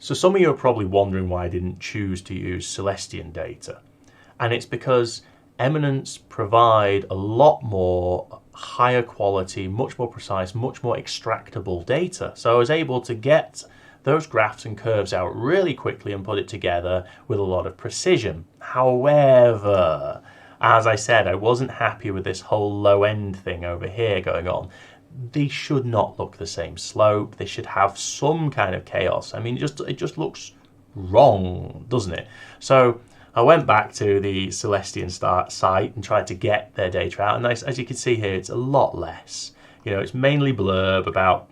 So some of you are probably wondering why I didn't choose to use Celestion data. And it's because Eminence provide a lot more higher quality, much more precise, much more extractable data. So I was able to get those graphs and curves out really quickly and put it together with a lot of precision. However, as I said, I wasn't happy with this whole low end thing over here going on. They should not look the same slope. They should have some kind of chaos. I mean, it just looks wrong, doesn't it? So I went back to the Celestion site and tried to get their data out. And as you can see here, it's a lot less. You know, it's mainly blurb about,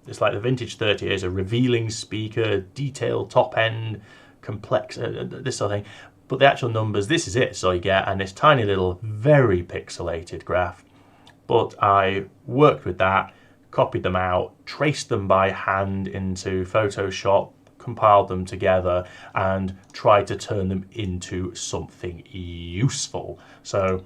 it's like the Vintage 30 is a revealing speaker, detailed top end, complex, this sort of thing. But the actual numbers, this is it. So you get, and this tiny little, very pixelated graph. But I worked with that, copied them out, traced them by hand into Photoshop, compiled them together, and tried to turn them into something useful. So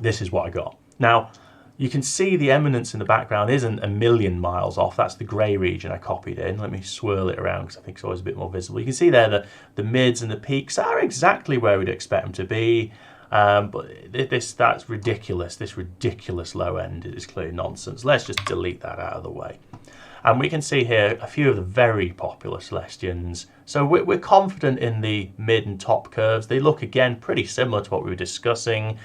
this is what I got. Now, you can see the Eminence in the background isn't a million miles off. That's the grey region I copied in. Let me swirl it around because I think it's always a bit more visible. You can see there the mids and the peaks are exactly where we'd expect them to be. But that's ridiculous. This ridiculous low end is clearly nonsense. Let's just delete that out of the way. And we can see here a few of the very popular Celestions. So we're confident in the mid and top curves. They look, again, pretty similar to what we were discussing.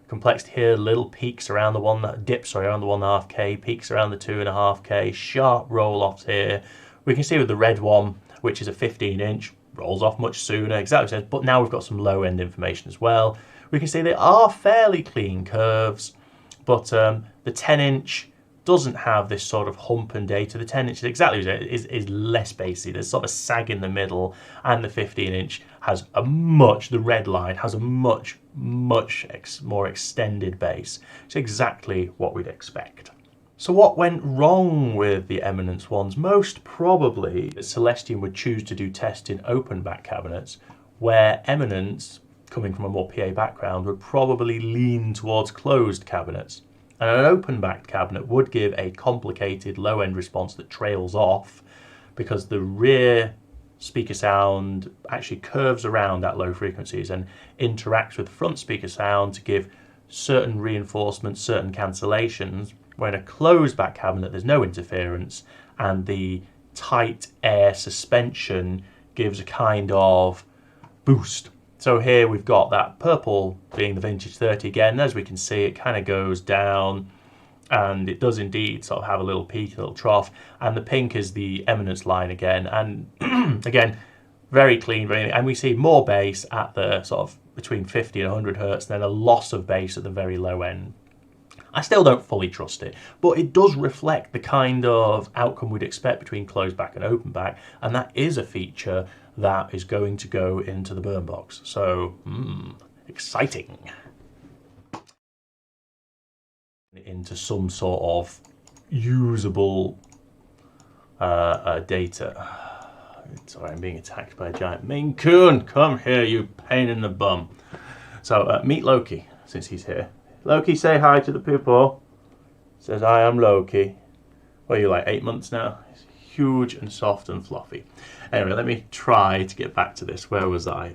Complexity here, little peaks around the dips around the 1.5K, peaks around the 2.5K, sharp roll-offs here. We can see with the red one, which is a 15-inch, rolls off much sooner, exactly, but now we've got some low-end information as well. We can see they are fairly clean curves, but the 10-inch doesn't have this sort of hump and data. The 10-inch is less bassy. There's sort of a sag in the middle, and the 15-inch has the red line has a much more extended bass. It's exactly what we'd expect. So what went wrong with the Eminence ones? Most probably Celestion would choose to do tests in open back cabinets, where Eminence, coming from a more PA background, would probably lean towards closed cabinets. And an open backed cabinet would give a complicated low end response that trails off because the rear speaker sound actually curves around at low frequencies and interacts with front speaker sound to give certain reinforcements, certain cancellations. Where in a closed back cabinet there's no interference and the tight air suspension gives a kind of boost. So here we've got that purple being the Vintage 30 again. As we can see, it kind of goes down and it does indeed sort of have a little peak, a little trough. And the pink is the Eminence line again. And again, very clean, and we see more bass at the sort of between 50 and 100 hertz, then a loss of bass at the very low end. I still don't fully trust it, but it does reflect the kind of outcome we'd expect between closed back and open back, and that is a feature that is going to go into the burn box. So, exciting. Into some sort of usable data. Sorry, I'm being attacked by a giant Maine Coon. Come here, you pain in the bum. So, meet Loki, since he's here. Loki, say hi to the people. Says, hi, I'm Loki. What are you, like 8 months now? He's huge and soft and fluffy. Anyway, let me try to get back to this. Where was I?